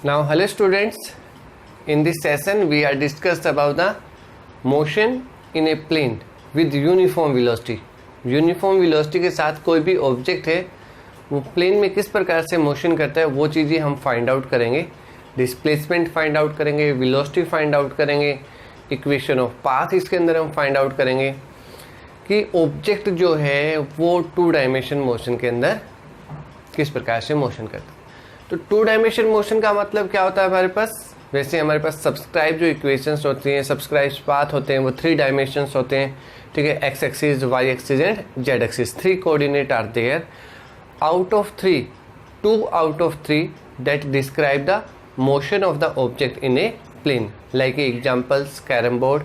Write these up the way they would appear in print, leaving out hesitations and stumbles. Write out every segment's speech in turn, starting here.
Now, hello students. In this session, we are discussed about the motion in a plane with uniform velocity. Uniform velocity के साथ कोई भी object है वो plane में किस प्रकार से मोशन करता है वो चीज़ें हम फाइंड आउट करेंगे. डिस्प्लेसमेंट फाइंड आउट करेंगे, वेलोसिटी फाइंड आउट करेंगे, इक्वेशन ऑफ पाथ इसके अंदर हम फाइंड आउट करेंगे कि ऑब्जेक्ट जो है वो 2 डायमेंशन मोशन के अंदर किस प्रकार से मोशन करता है. तो 2 डायमेंशन मोशन का मतलब क्या होता है हमारे पास. वैसे हमारे पास सब्सक्राइब जो इक्वेशंस होती हैं, सब्सक्राइब पाथ होते हैं, वो 3 डायमेंशंस होते हैं. ठीक है, x axis, y axis and z axis. 3 coordinate are there. Out of 3, 2 out of 3 that describe the motion of the object in a plane. Like examples, carrom board,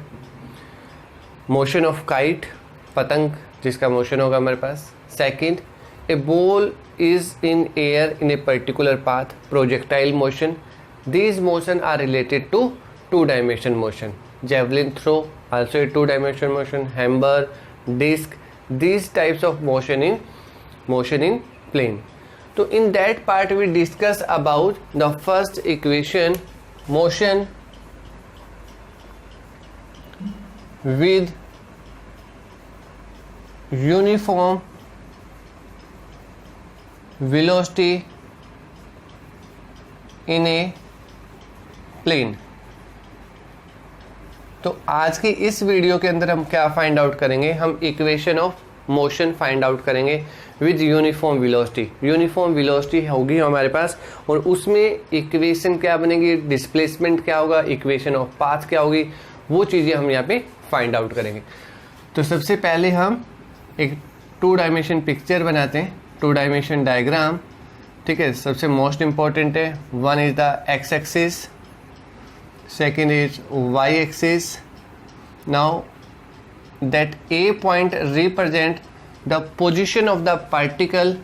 motion of kite, पतंग जिसका motion होगा हमारे पास. Second, a ball is in air in a particular path, projectile motion. These motion are related to 2-dimension motion. Javelin throw also a 2-dimension motion. Hammer, disc, these types of motion in plane. So in that part we discuss about the first equation, motion with uniform velocity in a plane. तो आज की इस video के अंदर हम क्या find out करेंगे, हम equation of motion find out करेंगे with uniform velocity. Uniform velocity होगी हमारे पास और उसमें इक्वेशन क्या बनेगी, डिस्प्लेसमेंट क्या होगा, इक्वेशन ऑफ पाथ क्या होगी, वो चीज़ें हम यहाँ पे फाइंड आउट करेंगे. तो सबसे पहले हम एक 2 डायमेंशन पिक्चर बनाते हैं, 2 डायमेंशन डायग्राम. ठीक है, सबसे मोस्ट इंपॉर्टेंट है. One is the x axis, second is y axis. Now that A point represent the position of the particle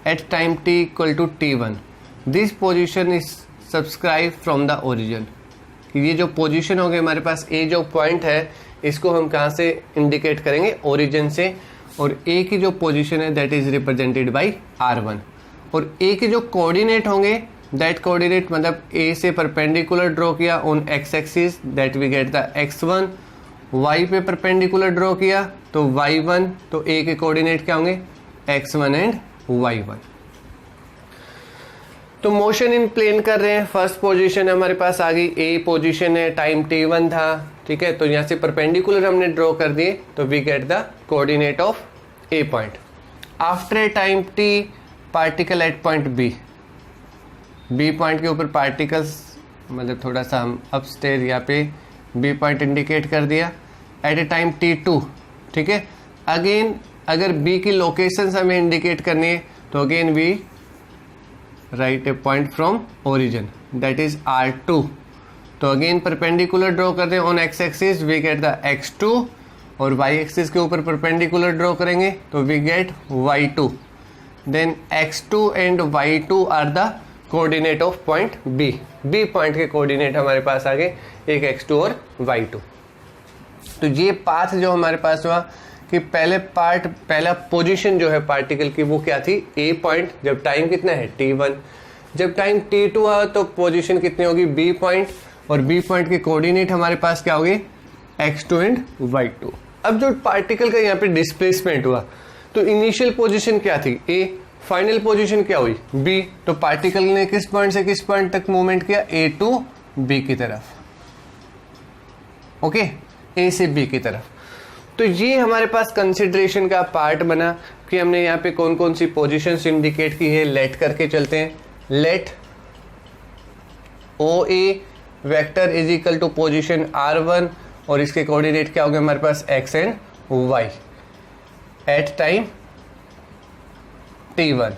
at time t equal to t1. This position is subscribe from the origin. ये जो position होगी हमारे पास, ए जो point है इसको हम कहाँ से इंडिकेट करेंगे, ओरिजिन से. और ए की जो पोजीशन है that is represented bye r1. और ए के जो कोऑर्डिनेट होंगे दैट कोऑर्डिनेट मतलब ए से परपेंडिकुलर ड्रॉ किया on x axis that we get the x1. Y पे परपेंडिकुलर ड्रॉ किया तो y1. तो ए के कोऑर्डिनेट क्या होंगे, x1 एंड y1. तो मोशन इन प्लेन कर रहे हैं. फर्स्ट पोजीशन हमारे पास आ गई, ए पोजीशन है, टाइम t1 था. ठीक है, तो यहाँ से परपेंडिकुलर हमने ड्रॉ कर दिए तो we get the coordinate of A point. After a time t, particle at point B point के ऊपर पार्टिकल्स मतलब थोड़ा सा हम अपस्टेयर यहाँ पे बी पॉइंट इंडिकेट कर दिया एट ए टाइम t2. ठीक है, अगेन अगर बी की लोकेशंस हमें इंडिकेट करनी है तो again we write A point from origin that is r2. तो अगेन परपेंडिकुलर ड्रॉ कर दें on x axis, we get the x2. और y एक्सिस के ऊपर परपेंडिकुलर ड्रॉ करेंगे तो we get y2. Then x2 and y2 are the coordinate of point b. b point के coordinate हमारे पास आ गए, एक x2 और y2. तो ये पाथ जो हमारे पास हुआ कि पहला पोजीशन जो है पार्टिकल की वो क्या थी, a पॉइंट. जब टाइम कितना है t1, जब टाइम t2 हुआ तो पोजीशन कितनी होगी, b पॉइंट. और b पॉइंट के कोऑर्डिनेट हमारे पास क्या होगी, x2 एंड y2. अब जो पार्टिकल का यहाँ पे डिस्प्लेसमेंट हुआ तो इनिशियल पोजीशन क्या थी a, फाइनल पोजीशन क्या हुई b. तो पार्टिकल ने किस पॉइंट से किस पॉइंट तक मूवमेंट किया, a टू b की तरफ. ओके, a से b की तरफ. तो ये हमारे पास कंसिडरेशन का पार्ट बना कि हमने यहाँ पे कौन कौन सी पोजीशंस इंडिकेट की है. लेट करके चलते हैं. Let O A vector is equal to position r1 और इसके कोऑर्डिनेट क्या हो गए हमारे पास, x and y at time t1.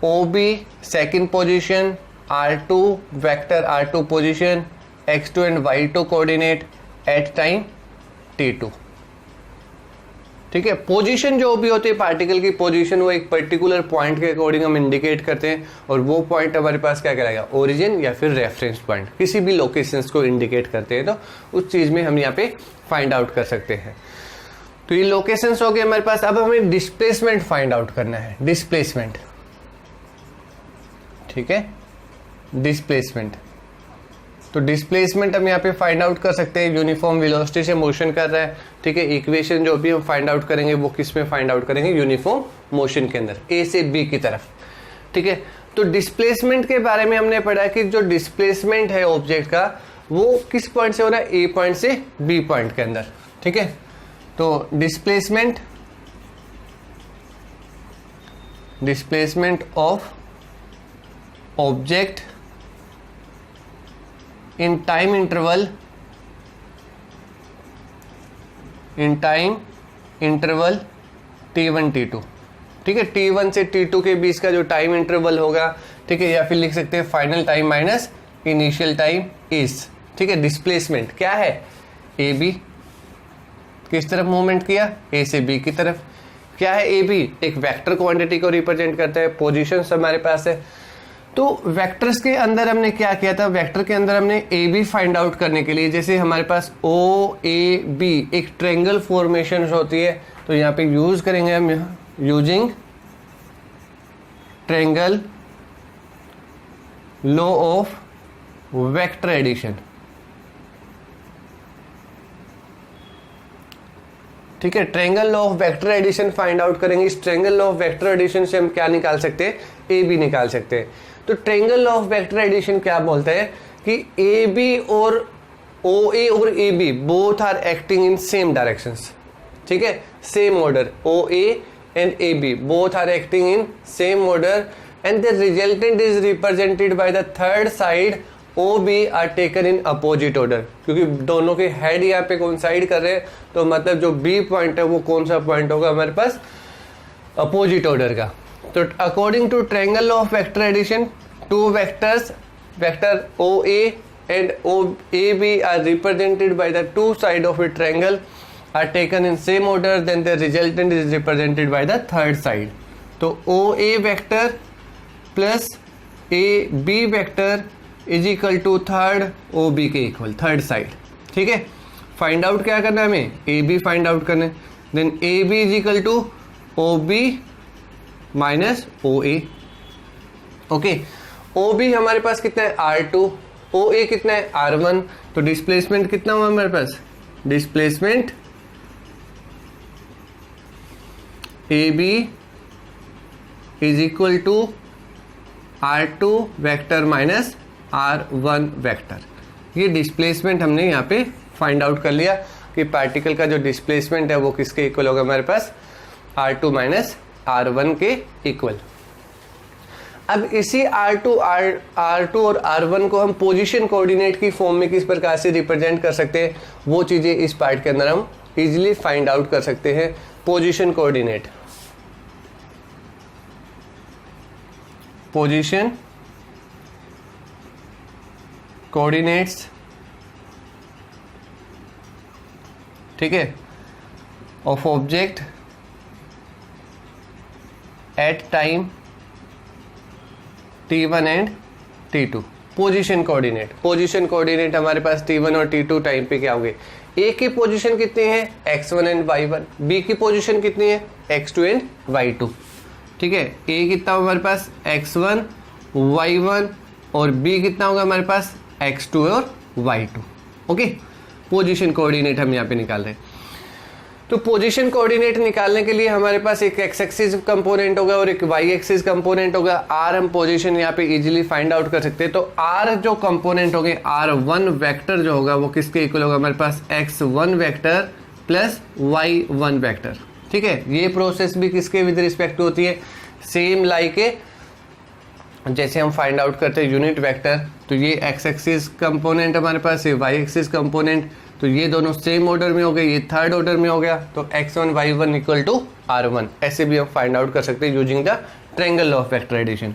OB second position, r2 vector r2 position, x2 and y2 coordinate at time t2. ठीक है, पोजीशन जो भी होती है पार्टिकल की पोजीशन वो एक पर्टिकुलर पॉइंट के अकॉर्डिंग हम इंडिकेट करते हैं और वो पॉइंट हमारे पास क्या कहलाएगा, ओरिजिन या फिर रेफरेंस पॉइंट. किसी भी लोकेशंस को इंडिकेट करते हैं तो उस चीज में हम यहाँ पे फाइंड आउट कर सकते हैं. तो ये लोकेशंस हो गए हमारे पास. अब हमें डिस्प्लेसमेंट फाइंड आउट करना है. डिस्प्लेसमेंट, ठीक है, डिस्प्लेसमेंट। तो डिस्प्लेसमेंट हम यहाँ पे फाइंड आउट कर सकते हैं, यूनिफॉर्म वेलोसिटी से मोशन कर रहा है, ठीक है। इक्वेशन जो भी हम फाइंड आउट करेंगे वो किस में फाइंड आउट करेंगे, यूनिफॉर्म मोशन के अंदर, ए से बी की तरफ, ठीक है। तो डिस्प्लेसमेंट के बारे में हमने पढ़ा कि जो डिस्प्लेसमेंट है ऑब्जेक्ट का वो किस पॉइंट से हो रहा है, ए पॉइंट से बी पॉइंट के अंदर, ठीक है। तो displacement of object in time interval T1 T2, ठीक है। T1 से T2 के बीच का जो टाइम इंटरवल होगा, ठीक है, या फिर लिख सकते हैं final time minus initial time is, ठीक है। डिस्प्लेसमेंट क्या है, ए बी किस तरफ मूवमेंट किया, ए से बी की तरफ। क्या है ए बी, एक वेक्टर क्वांटिटी को रिप्रेजेंट करता है, पोजीशन हमारे पास है। तो वेक्टर्स के अंदर हमने क्या किया था, वेक्टर के अंदर हमने ए बी फाइंड आउट करने के लिए, जैसे हमारे पास ओ ए बी एक ट्रायंगल फॉर्मेशन होती है, तो यहाँ पे यूज करेंगे हम using triangle law of vector addition, ठीक है। Triangle law of vector addition find out करेंगे। इस triangle law of vector addition से हम क्या निकाल सकते हैं, ए बी निकाल सकते हैं। तो triangle law of vector addition क्या बोलता है कि ए बी और ओ ए और A B both are acting in same directions, ठीक है, same order. O A and A B both are acting in same order and the resultant is represented by the third side O B are taken in opposite order, क्योंकि दोनों के head यहाँ पे coincide कर रहे हैं, तो मतलब जो बी पॉइंट है वो कौन सा पॉइंट होगा हमारे पास, अपोजिट ऑर्डर का। तो according to triangle law of vector addition, two vectors, vector O A and O A B are represented by the two side of a triangle are taken in same order, then the resultant is represented by the third side. तो O A vector plus A B vector is equal to third O B के equal, third side, ठीक है। Find out क्या करना है हमें, A B find out करना है, then A B is equal to O B minus O A, okay. O B हमारे पास कितना है R2, ओ ए कितना है R1। तो डिस्प्लेसमेंट कितना हुआ हमारे पास, displacement A B is equal to R2 vector minus R1 vector. ये डिस्प्लेसमेंट हमने यहाँ पे फाइंड आउट कर लिया कि पार्टिकल का जो डिस्प्लेसमेंट है वो किसके इक्वल होगा हमारे पास, R2 माइनस R1 के इक्वल। अब इसी R2 और R1 को हम पोजीशन कोऑर्डिनेट की फॉर्म में किस प्रकार से रिप्रेजेंट कर सकते हैं, वो चीजें इस पार्ट के अंदर हम इजीली फाइंड आउट कर सकते हैं। पोजीशन कोऑर्डिनेट, पोजीशन कोऑर्डिनेट्स, ठीक है, of object at time T1 and T2। Position coordinate, position coordinate हमारे पास T1 और T2 टाइम पे क्या होंगे, ए की पोजीशन कितनी है x1 एंड y1, बी की पोजीशन कितनी है x2 एंड y2, ठीक है। ए कितना होगा हमारे पास x1 y1 और बी कितना होगा हमारे पास x2 और y2, ओके। पोजीशन कोऑर्डिनेट हम यहाँ पे निकाल रहे हैं। तो पोजीशन कोऑर्डिनेट निकालने के लिए हमारे पास एक एक्स एक्सिस कंपोनेंट होगा और एक वाई एक्सिस कंपोनेंट होगा। आर हम पोजीशन यहाँ पे इजीली फाइंड आउट कर सकते हैं। तो आर जो कंपोनेंट होंगे, R1 वेक्टर जो होगा वो किसके इक्वल होगा हमारे पास, x1 vector plus y1 vector, ठीक है। ये प्रोसेस भी किसके विद रिस्पेक्ट होती है, सेम लाइक के जैसे हम फाइंड आउट करते हैं यूनिट वेक्टर। तो ये एक्स एक्सिस कंपोनेंट हमारे पास, ये वाई एक्सिस कंपोनेंट, तो ये दोनों सेम ऑर्डर में हो गए, ये थर्ड ऑर्डर में हो गया। तो x1 y1 equal to R1, ऐसे भी हम फाइंड आउट कर सकते हैं using the triangle law of vector addition.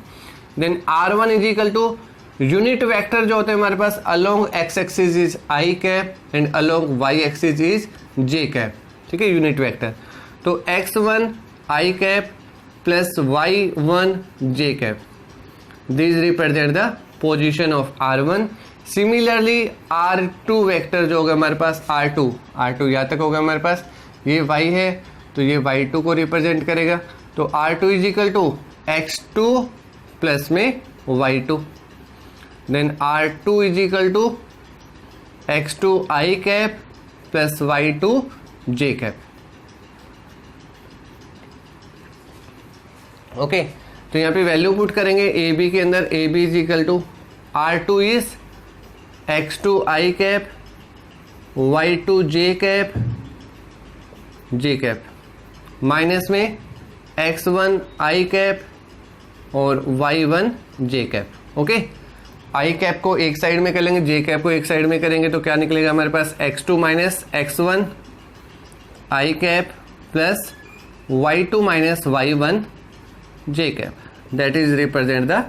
Then R1 is equal to unit vector जो होते हैं हमारे पास, along x axis is i cap and along y axis is j cap, ठीक है, यूनिट वेक्टर। तो x1 i cap plus y1 j cap, this represent the position of R1। Similarly R2 vector जो होगा हमारे पास, R2 यहाँ तक होगा हमारे पास, ये y है तो ये y2 को रिप्रेजेंट करेगा। तो R2 is equal to x2 plus में y2। Then R2 is equal to x2 i cap plus y2 j cap. Okay, तो यहाँ पे वैल्यू पुट करेंगे ए बी के अंदर। A B is equal to R2 is x2 i cap y2 j cap minus में x1 i cap और y1 j cap. Okay, i cap को एक साइड में कर लेंगे, j कैप को एक साइड में करेंगे तो क्या निकलेगा हमारे पास x2 minus x1 i cap plus y2 minus y1 j cap. That is represent the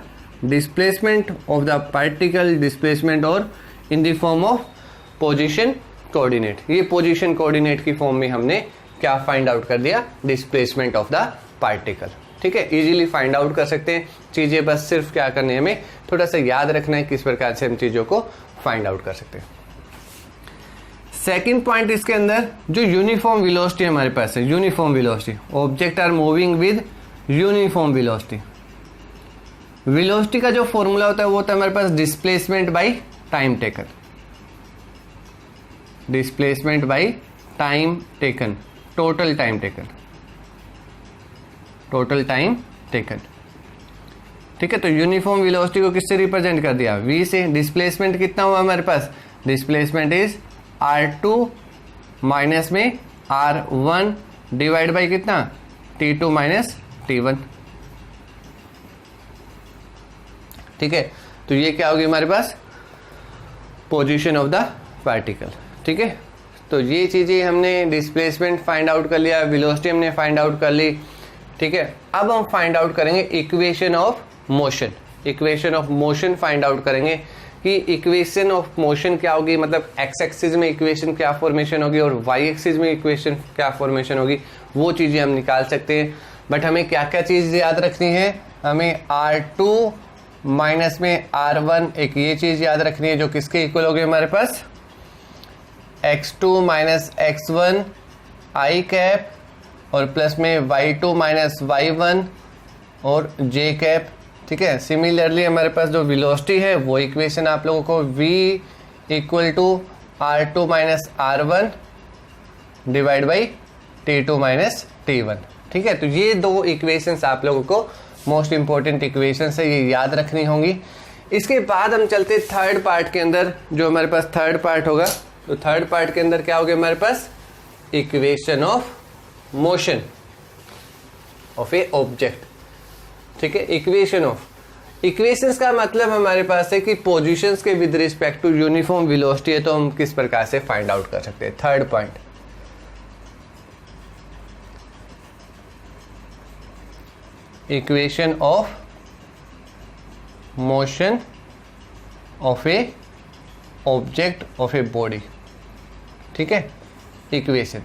displacement of the particle, displacement और in the form of position coordinate. ये पोजीशन कोऑर्डिनेट की फॉर्म में हमने क्या फाइंड आउट कर दिया, displacement of the particle. ठीक है, इजीली फाइंड आउट कर सकते हैं चीजें, बस सिर्फ क्या करनी है, हमें थोड़ा सा याद रखना है किस प्रकार से हम चीजों को फाइंड आउट कर सकते हैं। सेकंड पॉइंट इसके अंदर जो यूनिफॉर्म वेलोसिटी हमारे पास है, uniform velocity, object are moving with uniform velocity. Velocity का जो फॉर्मूला होता है वो होता है हमारे पास displacement by time taken, displacement by time taken, total time taken, total time taken. ठीक है, तो यूनिफॉर्म वेलोसिटी को किससे रिप्रेजेंट कर दिया, v से। डिस्प्लेसमेंट कितना हुआ हमारे पास, डिस्प्लेसमेंट इज r2 माइनस में r1 डिवाइड बाई कितना, t2 माइनस t1। ठीक है, तो ये क्या होगी हमारे पास, पोजीशन ऑफ द पार्टिकल। ठीक है, तो ये चीजें हमने डिस्प्लेसमेंट फाइंड आउट कर लिया, वेलोसिटी हमने फाइंड आउट कर ली। ठीक है, अब हम फाइंड आउट करेंगे equation of motion. Equation of motion find out करेंगे कि इक्वेशन ऑफ मोशन क्या होगी, मतलब एक्स एक्सिस में इक्वेशन क्या फॉर्मेशन होगी और वाई एक्सिस में इक्वेशन क्या फॉर्मेशन होगी, वो चीजें हम निकाल सकते हैं। बट हमें क्या क्या चीज याद रखनी है, हमें R2 माइनस में R1 एक ये चीज याद रखनी है जो किसके इक्वल होगी हमारे पास, x2 minus x1 i cap और प्लस में y2 माइनस y1 और j कैप। ठीक है, सिमिलरली हमारे पास जो वेलोसिटी है वो इक्वेशन आप लोगों को v equal to R2 minus R1 divide by T2 minus T1। ठीक है, तो ये दो इक्वेशंस आप लोगों को मोस्ट इंपॉर्टेंट इक्वेशंस है, ये याद रखनी होंगी। इसके बाद हम चलते थर्ड पार्ट के अंदर, जो हमारे पास थर्ड पार्ट होगा। तो थर्ड पार्ट के अंदर क्या होगा हमारे पास, equation of motion of a object. ठीक है, इक्वेशन ऑफ, इक्वेशंस का मतलब हमारे पास है कि पोजीशंस के with respect to uniform velocity है, तो हम किस प्रकार से फाइंड आउट कर सकते हैं। Third point, equation of motion of a object of a body. ठीक है, इक्वेशन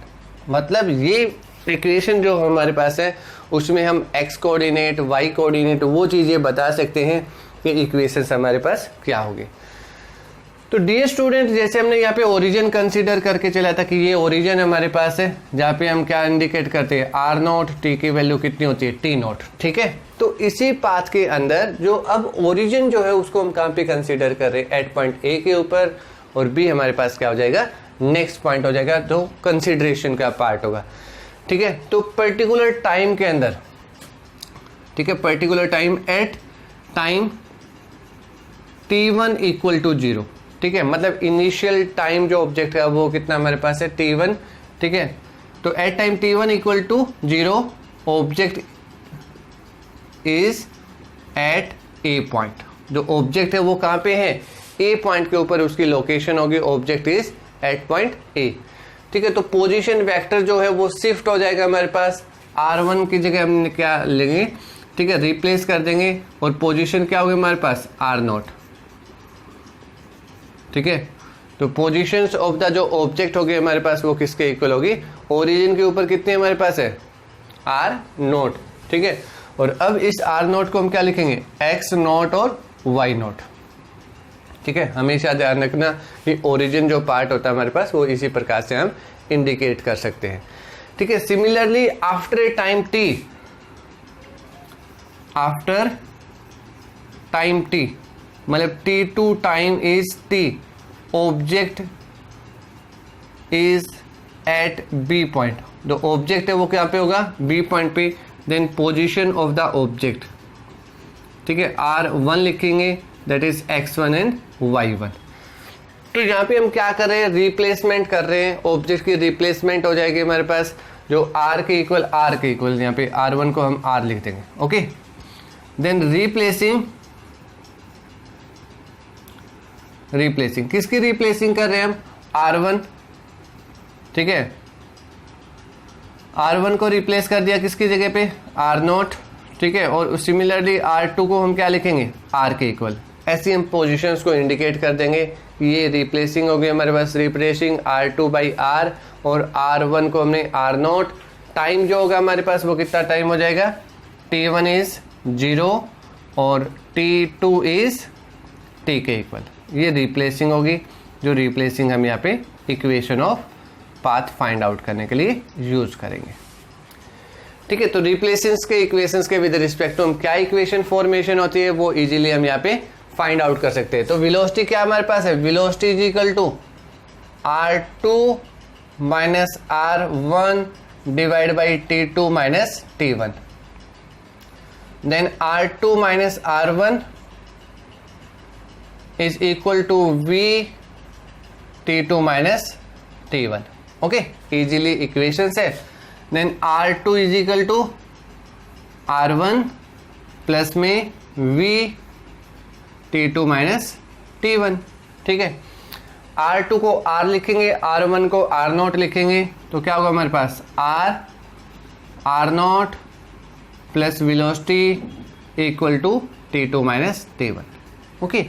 मतलब ये इक्वेशन जो हमारे पास है उसमें हम x कोऑर्डिनेट, y कोऑर्डिनेट, वो चीजें बता सकते हैं कि इक्वेशंस हमारे पास क्या होगी। तो डियर स्टूडेंट, जैसे हमने यहाँ पे ओरिजिन कंसीडर करके चला था कि ये ओरिजिन हमारे पास है, जहाँ पे हम क्या इंडिकेट करते हैं, r0, t की वैल्यू कितनी होती है, t0। ठीक है, तो इसी पाथ के अंदर जो अब ओरिजिन जो है उसको हम कहाँ पे कंसीडर कर रहे हैं, एट पॉइंट ए के ऊपर, और बी हमारे पास क्या हो जाएगा, नेक्स्ट पॉइंट हो जाएगा, जो कंसिडरेशन का पार्ट होगा। ठीक है, तो पर्टिकुलर टाइम के अंदर, ठीक है, particular time at time t1 equal to 0। ठीक है, मतलब इनिशियल टाइम जो ऑब्जेक्ट है वो कितना हमारे पास है, t1। ठीक है, तो at time t1 equal to 0 object is at a point. जो ऑब्जेक्ट है वो कहाँ पे है, ए पॉइंट के ऊपर उसकी लोकेशन होगी, object is at point A. ठीक है, तो पोजीशन वेक्टर जो है वो शिफ्ट हो जाएगा हमारे पास, r1 की जगह हम क्या लेंगे, ठीक है, रिप्लेस कर देंगे, और पोजीशन क्या होगी हमारे पास, r0। ठीक है, तो पोजीशंस ऑफ द जो ऑब्जेक्ट होगी हमारे पास वो किसके इक्वल होगी, ओरिजिन के ऊपर कितने हमारे पास है, r0। ठीक है, और अब इस r0 को हम क्या लिखेंगे, x0 और y0। ठीक है, हमेशा ध्यान रखना कि ओरिजिन जो पार्ट होता है हमारे पास वो इसी प्रकार से हम इंडिकेट कर सकते हैं। ठीक है, similarly after a time t, after time t, मतलब t2 time is t, object is at b point, जो ऑब्जेक्ट है वो क्या पे होगा, b पॉइंट पे, then position of the object, ठीक है, r1 लिखेंगे, that is x1 and y1। तो यहाँ पे हम क्या कर रहे हैं, रिप्लेसमेंट कर रहे हैं, ऑब्जेक्ट की रिप्लेसमेंट हो जाएगी हमारे पास, जो r के इक्वल यहाँ पे r1 को हम r लिख देंगे, ओके। देन रिप्लेसिंग किसकी रिप्लेसिंग कर रहे हैं हम, r1, ठीक है, r1 को रिप्लेस कर दिया किसकी जगह पे, r0, ठीक है, और सिमिलरली r2 को हम क्या लिखेंगे, r के इक्वल। ऐसी हम पोजीशंस को इंडिकेट कर देंगे। ये रिप्लेसिंग हो गई हमारे पास, रिप्लेसिंग r2 बाई r, और r1 को हमने r0, टाइम जो होगा हमारे पास वो कितना टाइम हो जाएगा, t1 इज 0 और t2 इज t के इक्वल। ये रिप्लेसिंग होगी, जो रिप्लेसिंग हम यहाँ पे equation of path find out करने के लिए यूज करेंगे, ठीक है। तो रिप्लेसेंस के इक्वेशंस के विद रिस्पेक्ट टू हम क्या इक्वेशन फॉर्मेशन होती है वो इजीली हम यहाँ पे फाइंड आउट कर सकते हैं। तो वेलोसिटी क्या हमारे पास है, velocity is equal to r2 minus r1 divide by t2 minus t1, then r2 minus r1 is equal to v t2 minus t1, okay, easily equations है। Then r2 is equal to r1 plus में v t2 minus t1, ठीक है। r2 को r लिखेंगे, r1 को r0 लिखेंगे, तो क्या होगा हमारे पास, r0 plus velocity equal to t2 minus t1, okay.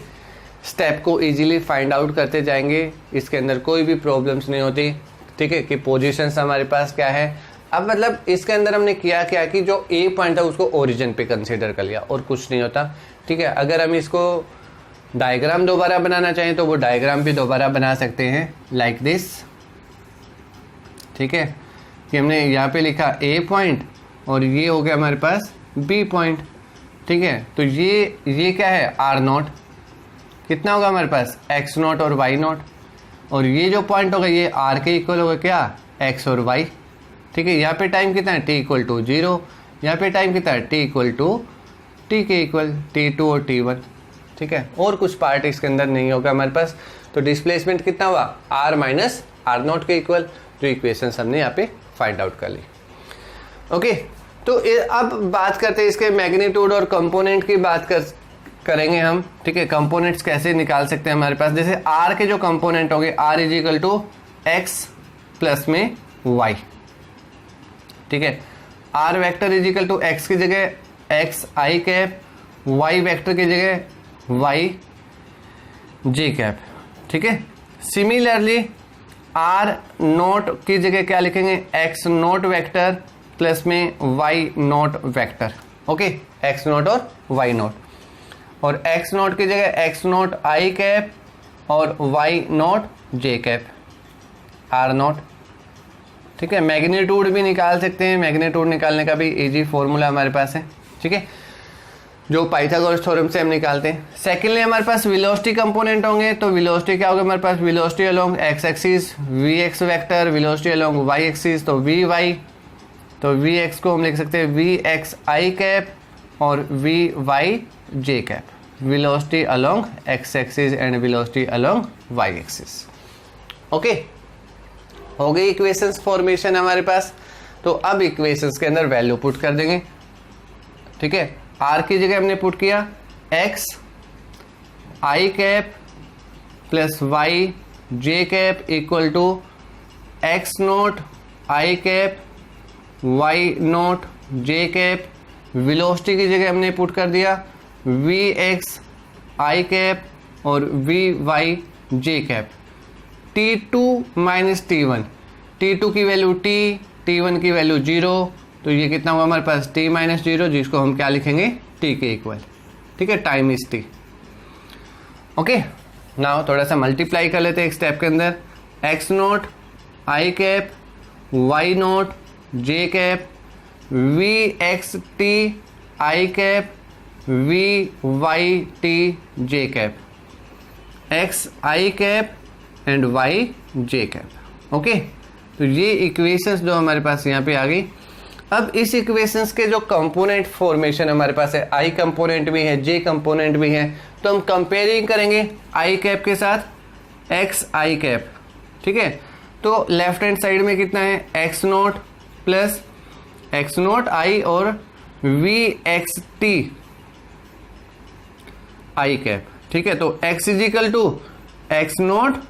Step को इजीली फाइंड आउट करते जाएंगे, इसके अंदर कोई भी प्रॉब्लम्स नहीं होती, ठीक है, कि पोजीशंस हमारे पास क्या है। अब मतलब इसके अंदर हमने किया क्या कि जो ए पॉइंट था उसको ओरिजिन पे कंसीडर कर लिया और कुछ नहीं होता, ठीक है। अगर हम इसको डायग्राम दोबारा बनाना चाहें तो वो डायग्राम भी दोबारा बना सकते हैं, लाइक दिस, ठीक है, कि हमने यहाँ पे लिखा ए पॉइंट और ये हो गया हमारे पास बी पॉइंट, ठीक है। तो ये क्या है, r0, कितना होगा हमारे पास, x0 और y0, और ये जो पॉइंट होगा ये r के इक्वल होगा क्या, x और y, ठीक है। यहाँ पे टाइम कितना है, t इक्वल टू 0, यहाँ पे टाइम कितना है, t इक्वल टू t के इक्वल t2 और t1, ठीक है। और कुछ पार्ट इसके अंदर नहीं होगा हमारे पास। तो डिस्प्लेसमेंट कितना हुआ, r माइनस r0 के इक्वल, जो इक्वेशंस हमने यहाँ पे फाइंड आउट कर ली, ओके। तो अब बात करते हैं इसके मैग्नीट्यूड और कंपोनेंट की बात करेंगे हम, ठीक है। कंपोनेंट्स कैसे निकाल सकते हैं हमारे पास, जैसे r के जो कंपोनेंट होंगे, r is equal to x plus में y, ठीक है। r vector is equal to x की जगह x i cap, y vector की जगह y जे कैप, ठीक है। सिमिलरली r नोट की जगह क्या लिखेंगे, x नोट वेक्टर प्लस में y note vector, okay, x note और y नोट, और x नोट की जगह x नोट आई कैप और y naught j cap, r note, ठीक है। मैग्नीट्यूड भी निकाल सकते हैं, मैग्नीट्यूड निकालने का भी इजी फॉर्मूला हमारे पास है, ठीक है, जो पाइथागोरस थ्योरम से हम निकालते हैं। सेकेंडली हमारे पास वेलोसिटी कंपोनेंट होंगे, तो वेलोसिटी क्या होगा हमारे पास, velocity along x axis vx vector, velocity along y axis तो vy, तो vx को हम लिख सकते हैं vx आई कैप और vy j cap, velocity along x axis and velocity along y axis, okay. हो गई इक्वेशंस फॉर्मेशन हमारे पास। तो अब इक्वेशंस के अंदर वैल्यू पुट कर देंगे, ठीक है। r की जगह हमने पुट किया x i cap plus y j cap equal to x naught i cap y naught j cap, velocity की जगह हमने पुट कर दिया vx आई कैप और vy j cap, t2 minus t1, t2 की वैल्यू t, t1 की value 0, तो ये कितना हुआ हमारे पास t माइनस 0, जिसको हम क्या लिखेंगे, t के इक्वल, ठीक है, time is t, okay. Now थोड़ा सा मल्टीप्लाई कर लेते हैं एक स्टेप के अंदर, x naught i cap y naught j cap vxt i cap v y t j cap, x i cap and y j cap. Okay, तो ये इक्वेशंस जो हमारे पास यहाँ पे आ गई। अब इस इक्वेशंस के जो कंपोनेंट फॉर्मेशन हमारे पास है, आई कंपोनेंट भी है, जे कंपोनेंट भी है, तो हम कंपेयरिंग करेंगे आई कैप के साथ एक्स आई कैप। ठीक है, तो लेफ्ट हैंड साइड में कितना है, x naught plus x naught i और v x t i cap. ठीक है, तो x is equal to x naught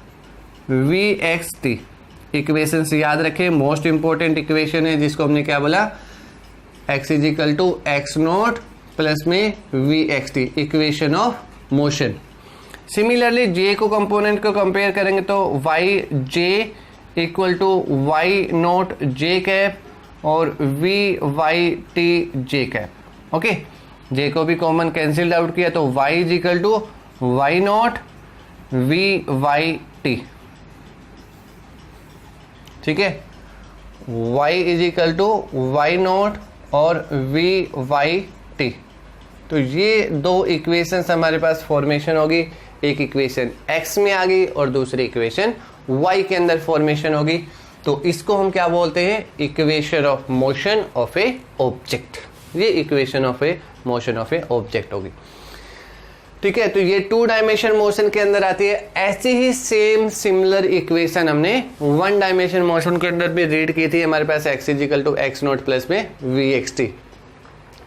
v x t. Equation से याद रखें, मोस्ट इंपॉर्टेंट इक्वेशन है जिसको हमने क्या बोला, x is equal to x naught plus में v x t, equation of motion. Similarly j को कंपोनेंट को कंपेयर करेंगे तो y j equal to y naught j cap और v y t j cap. Okay, j को भी common cancelled out किया तो y is equal to y naught v y t. ठीक है, y is equal to y naught और v y t. तो ये दो इक्वेशंस हमारे पास फॉर्मेशन होगी, एक इक्वेशन x में आ गई और दूसरी इक्वेशन y के अंदर फॉर्मेशन होगी। तो इसको हम क्या बोलते हैं, equation of motion of a object. ये equation of a motion of a object होगी। ठीक है, तो ये 2 डायमेंशन मोशन के अंदर आती है। ऐसी ही सेम सिमिलर इक्वेशन हमने 1 डायमेंशन मोशन के अंदर भी रीड की थी। हमारे पास x is equal to x naught plus में वी एक्स टी।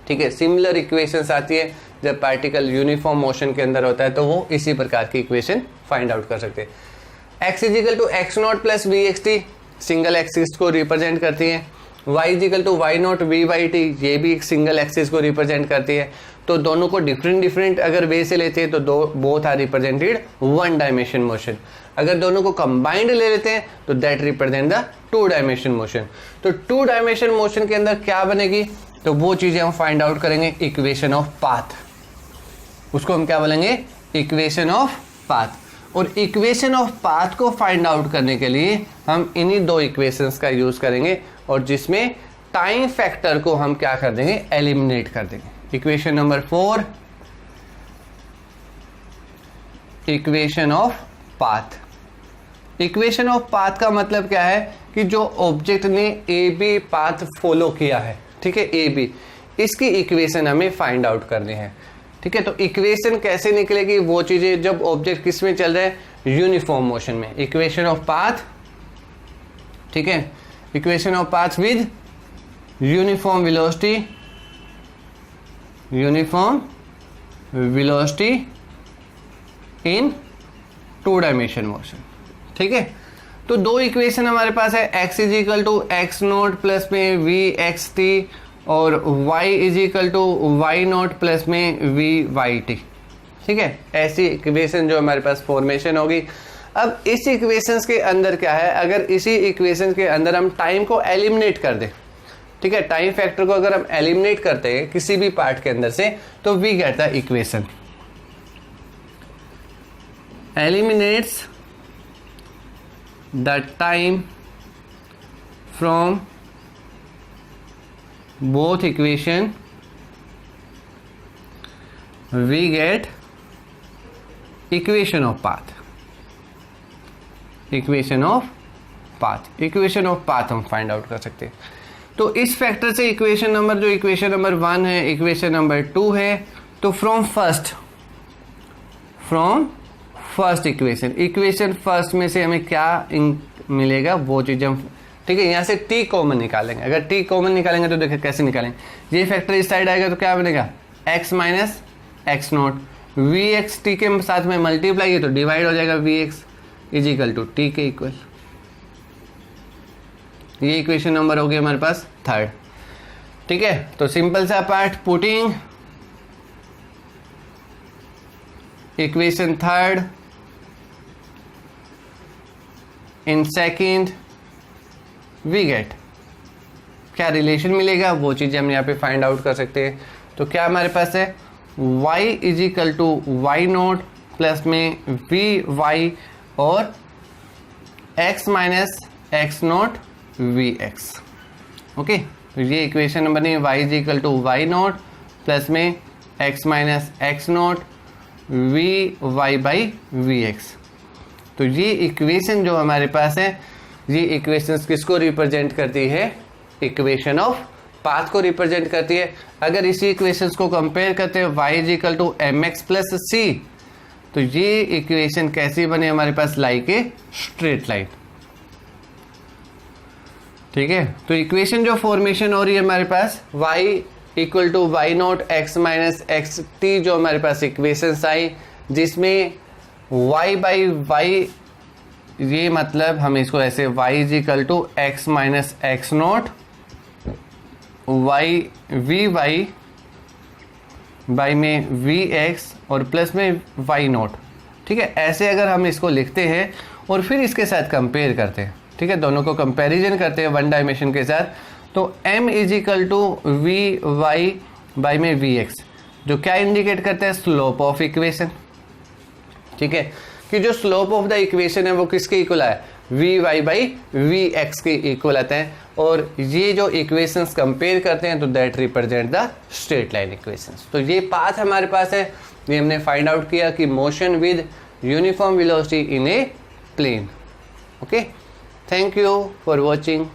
ठीक है, सिमिलर इक्वेशंस आती है जब पार्टिकल यूनिफॉर्म मोशन के अंदर होता है, तो वो इसी प्रकार की इक्वेशन फाइंड आउट कर सकते हैं। x is equal to x naught plus v x t single axis को रिप्रेजेंट करती है, y is equal to y naught v y t ये भी एक सिंगल एक्सिस को रिप्रेजेंट करती है। तो दोनों को डिफरेंट अगर वे से लेते हैं तो both are represented 1 dimension motion. अगर दोनों को कंबाइंड ले लेते हैं तो that represent the 2 dimension motion. तो 2 डायमेंशन मोशन के अंदर क्या बनेगी, तो वो चीजें हम फाइंड आउट करेंगे, इक्वेशन ऑफ पाथ। उसको हम क्या बोलेंगे, इक्वेशन ऑफ पाथ। और इक्वेशन ऑफ पाथ को फाइंड आउट करने के लिए हम इन्हीं 2 इक्वेशंस का यूज करेंगे और जिसमें टाइम फैक्टर को हम क्या कर देंगे, एलिमिनेट कर देंगे। Equation number 4, equation of path. Equation of path का मतलब क्या है कि जो ऑब्जेक्ट ने ए बी पाथ फॉलो किया है, ठीक है, ए बी, इसकी इक्वेशन हमें फाइंड आउट करनी है। ठीक है, तो इक्वेशन कैसे निकलेगी, वो चीजें जब ऑब्जेक्ट किस में चल रहा है, यूनिफॉर्म मोशन में। इक्वेशन ऑफ पाथ, ठीक है, equation of path with uniform velocity, uniform velocity in 2 dimension motion. ठीक है, तो 2 इक्वेशन हमारे पास है, x is equal to x naught plus में वी एक्स टी और y is equal to y naught plus में वी वाई टी। ठीक है, ऐसी इक्वेशन जो हमारे पास फॉर्मेशन होगी। अब इस इक्वेशंस के अंदर क्या है, अगर इसी इक्वेशन के अंदर हम टाइम को एलिमिनेट कर दें, ठीक है, टाइम फैक्टर को अगर हम एलिमिनेट करते हैं किसी भी पार्ट के अंदर से, तो we get the equation eliminates the time from both equation we get equation of path। equation of path, equation of path हम फाइंड आउट कर सकते हैं। तो इस फैक्टर से इक्वेशन नंबर, जो इक्वेशन नंबर 1 है, इक्वेशन नंबर 2 है, तो फ्रॉम फर्स्ट इक्वेशन फर्स्ट में से हमें क्या मिलेगा, वो चीज हम, ठीक है, यहाँ से t कॉमन निकालेंगे। अगर t कॉमन निकालेंगे तो देखिए कैसे निकालेंगे, ये फैक्टर इस साइड आएगा तो क्या बनेगा, x minus x naught, v x t के साथ में मल्टीप्लाई है तो डिवाइड हो जाएगा, v x is equal to t के इक्वल। ये इक्वेशन नंबर हो गया हमारे पास 3rd। ठीक है, तो सिंपल सा part, putting equation 3rd in 2nd we get, क्या रिलेशन मिलेगा वो चीज़ हम यहाँ पे फाइंड आउट कर सकते हैं। तो क्या हमारे पास है, y is equal to y naught plus में वी वाई और x minus x naught v x. Okay, तो ये इक्वेशन नंबर नहीं, y is equal to y naught plus में x minus x naught v y by v x. तो ये equation जो हमारे पास है, ये इक्वेशंस किसको रिप्रेजेंट करती है? इक्वेशन ऑफ पाथ को रिप्रेजेंट करती है। अगर इसी इक्वेशंस को कंपेयर करते हैं y is equal to m x plus c, तो ये इक्वेशन कैसी बने हमारे पास? Like a straight line. ठीक है, तो इक्वेशन जो फॉर्मेशन हो रही है हमारे पास y equal to y naught x minus x t, जो हमारे पास इक्वेशंस आई, जिसमें y बाई वाई, ये मतलब हम इसको ऐसे y is equal to x minus x naught y v y by में वी एक्स और प्लस में वाई नॉट। ठीक है, ऐसे अगर हम इसको लिखते हैं और फिर इसके साथ कंपेयर करते हैं, ठीक है, दोनों को कंपैरिजन करते हैं वन डायमेंशन के साथ, तो m is equal to v y by में वी एक्स, जो क्या इंडिकेट करते हैं? Slope of equation. ठीक है, कि जो स्लोप ऑफ द इक्वेशन है वो किसके इक्वल है? V y by v x के इक्वल आते हैं। और ये जो इक्वेशंस कंपेयर करते हैं तो that represent the straight line equations. तो ये पाथ हमारे पास है, ये हमने फाइंड आउट किया कि motion with uniform velocity in a plane. Okay, thank you for watching.